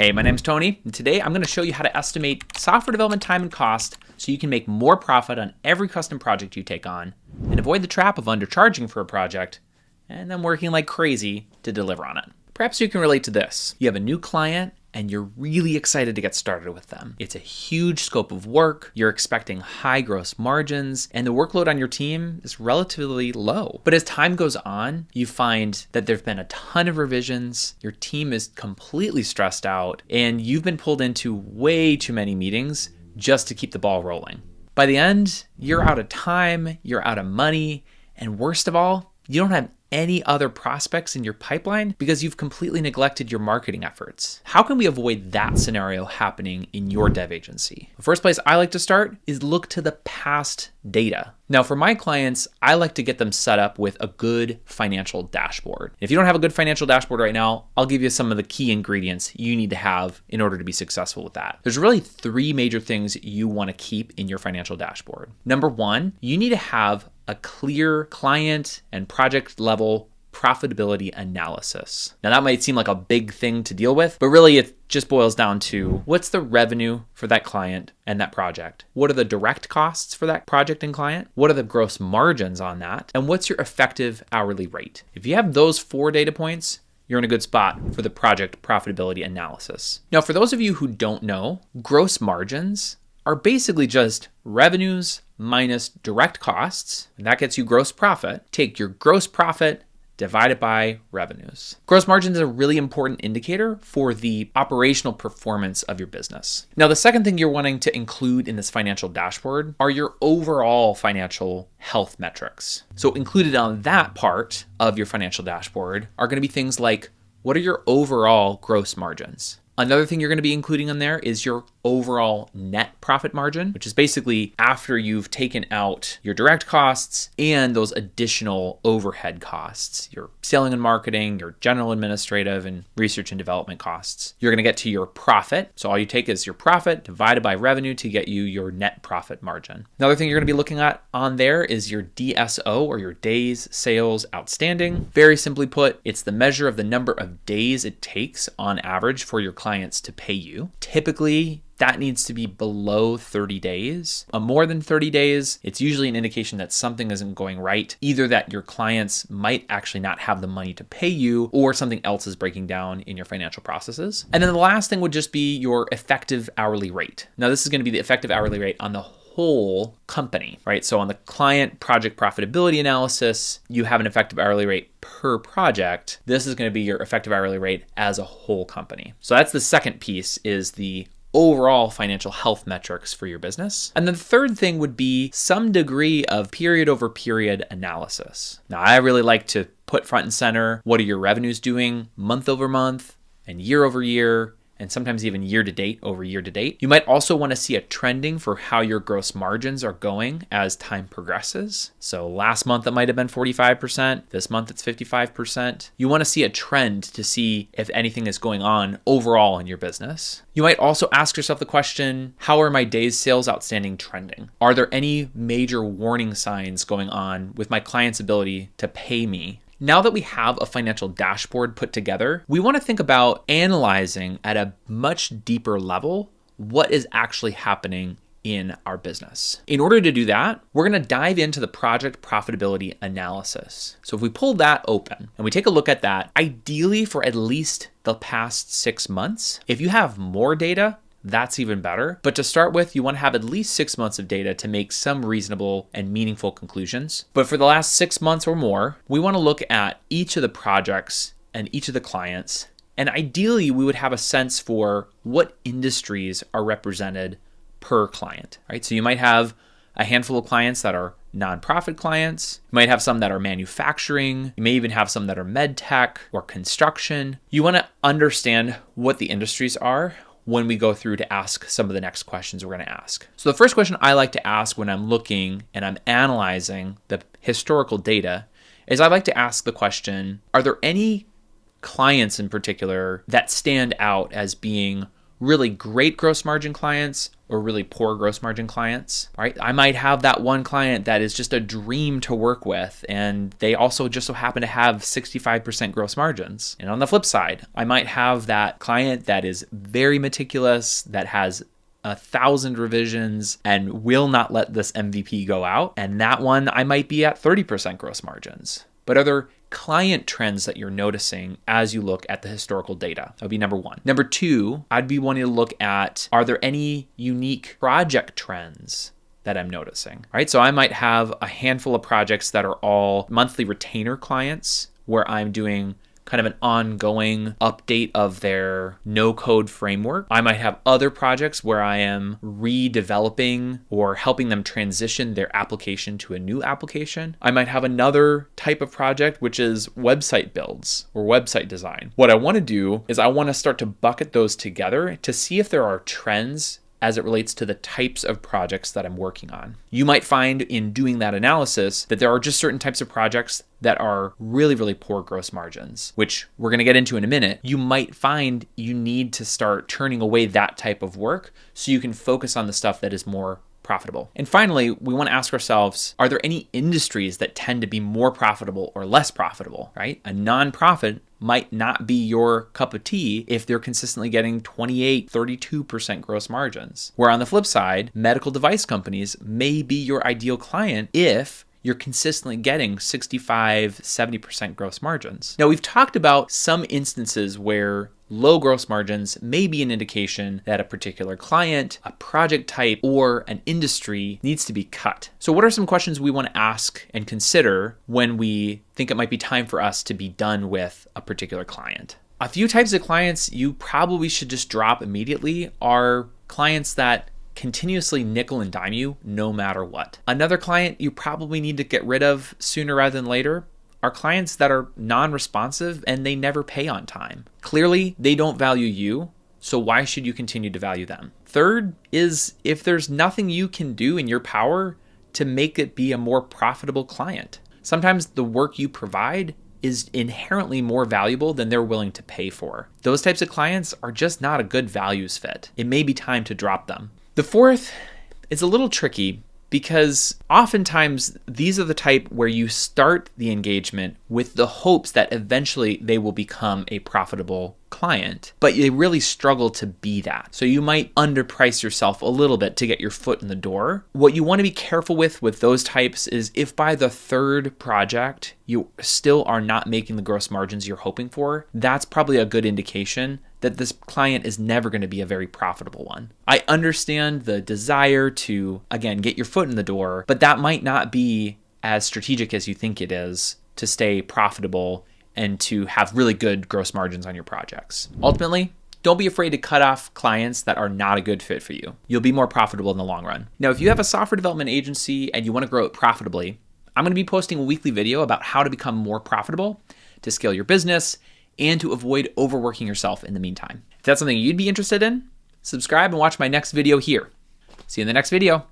Hey, my name's Tony, and today I'm going to show you how to estimate software development time and cost so you can make more profit on every custom project you take on and avoid the trap of undercharging for a project and then working like crazy to deliver on it. Perhaps you can relate to this. You have a new client and you're really excited to get started with them. It's a huge scope of work, you're expecting high gross margins, and the workload on your team is relatively low. But as time goes on, you find that there've been a ton of revisions, your team is completely stressed out, and you've been pulled into way too many meetings just to keep the ball rolling. By the end, you're out of time, you're out of money, and worst of all, you don't have any other prospects in your pipeline because you've completely neglected your marketing efforts. How can we avoid that scenario happening in your dev agency? The first place I like to start is look to the past data. Now for my clients, I like to get them set up with a good financial dashboard. If you don't have a good financial dashboard right now, I'll give you some of the key ingredients you need to have in order to be successful with that. There's really three major things you want to keep in your financial dashboard. Number one, you need to have a clear client and project level profitability analysis. Now that might seem like a big thing to deal with, but really it just boils down to what's the revenue for that client and that project? What are the direct costs for that project and client? What are the gross margins on that? And what's your effective hourly rate? If you have those 4 data points, you're in a good spot for the project profitability analysis. Now, for those of you who don't know, gross margins are basically just revenues minus direct costs, and that gets you gross profit. Take your gross profit, divide it by revenues. Gross margin is a really important indicator for the operational performance of your business. Now, the second thing you're wanting to include in this financial dashboard are your overall financial health metrics. So included on that part of your financial dashboard are going to be things like, what are your overall gross margins? Another thing you're going to be including in there is your overall net profit margin, which is basically after you've taken out your direct costs and those additional overhead costs, your selling and marketing, your general administrative and research and development costs. You're going to get to your profit. So all you take is your profit divided by revenue to get you your net profit margin. Another thing you're going to be looking at on there is your DSO, or your days sales outstanding. Very simply put, it's the measure of the number of days it takes on average for your clients to pay you. Typically, that needs to be below 30 days. More than 30 days, it's usually an indication that something isn't going right. Either that your clients might actually not have the money to pay you, or something else is breaking down in your financial processes. And then the last thing would just be your effective hourly rate. Now, this is going to be the effective hourly rate on the whole company, right? So on the client project profitability analysis, you have an effective hourly rate per project. This is going to be your effective hourly rate as a whole company. So that's the second piece, is the overall financial health metrics for your business. And then the third thing would be some degree of period over period analysis. Now, I really like to put front and center, what are your revenues doing month over month and year over year, and sometimes even year to date over year to date. You might also want to see a trending for how your gross margins are going as time progresses. So last month it might have been 45%, this month it's 55%. You want to see a trend to see if anything is going on overall in your business. You might also ask yourself the question, how are my days sales outstanding trending? Are there any major warning signs going on with my client's ability to pay me? Now that we have a financial dashboard put together, we want to think about analyzing at a much deeper level what is actually happening in our business. In order to do that, we're going to dive into the project profitability analysis. So if we pull that open and we take a look at that, ideally for at least the past 6 months, if you have more data, that's even better. But to start with, you want to have at least 6 months of data to make some reasonable and meaningful conclusions. But for the last 6 months or more, we want to look at each of the projects and each of the clients. And ideally, we would have a sense for what industries are represented per client, right? So you might have a handful of clients that are nonprofit clients. You might have some that are manufacturing. You may even have some that are med tech or construction. You want to understand what the industries are when we go through to ask some of the next questions we're going to ask. So the first question I like to ask when I'm looking and I'm analyzing the historical data is I like to ask the question, are there any clients in particular that stand out as being really great gross margin clients or really poor gross margin clients, right? I might have that one client that is just a dream to work with, and they also just so happen to have 65% gross margins. And on the flip side, I might have that client that is very meticulous, that has 1,000 revisions and will not let this MVP go out. And that one, I might be at 30% gross margins. But are there client trends that you're noticing as you look at the historical data? That would be number one. Number two, I'd be wanting to look at, are there any unique project trends that I'm noticing, right? So I might have a handful of projects that are all monthly retainer clients where I'm doing kind of an ongoing update of their no-code framework. I might have other projects where I am redeveloping or helping them transition their application to a new application. I might have another type of project, which is website builds or website design. What I want to do is I want to start to bucket those together to see if there are trends as it relates to the types of projects that I'm working on. You might find in doing that analysis that there are just certain types of projects that are really, really poor gross margins, which we're going to get into in a minute. You might find you need to start turning away that type of work so you can focus on the stuff that is more profitable. And finally, we want to ask ourselves, are there any industries that tend to be more profitable or less profitable, right? A nonprofit might not be your cup of tea if they're consistently getting 28, 32% gross margins. Where on the flip side, medical device companies may be your ideal client if you're consistently getting 65, 70% gross margins. Now, we've talked about some instances where low gross margins may be an indication that a particular client, a project type, or an industry needs to be cut. So what are some questions we want to ask and consider when we think it might be time for us to be done with a particular client? A few types of clients you probably should just drop immediately are clients that continuously nickel and dime you no matter what. Another client you probably need to get rid of sooner rather than later are clients that are non-responsive and they never pay on time. Clearly, they don't value you, so why should you continue to value them? Third is if there's nothing you can do in your power to make it be a more profitable client. Sometimes the work you provide is inherently more valuable than they're willing to pay for. Those types of clients are just not a good values fit. It may be time to drop them. The fourth is a little tricky because oftentimes these are the type where you start the engagement with the hopes that eventually they will become a profitable client, but they really struggle to be that. So you might underprice yourself a little bit to get your foot in the door. What you want to be careful with those types is if by the third project you still are not making the gross margins you're hoping for, that's probably a good indication that this client is never going to be a very profitable one. I understand the desire to, again, get your foot in the door, but that might not be as strategic as you think it is to stay profitable and to have really good gross margins on your projects. Ultimately, don't be afraid to cut off clients that are not a good fit for you. You'll be more profitable in the long run. Now, if you have a software development agency and you want to grow it profitably, I'm going to be posting a weekly video about how to become more profitable, to scale your business, and to avoid overworking yourself in the meantime. If that's something you'd be interested in, subscribe and watch my next video here. See you in the next video.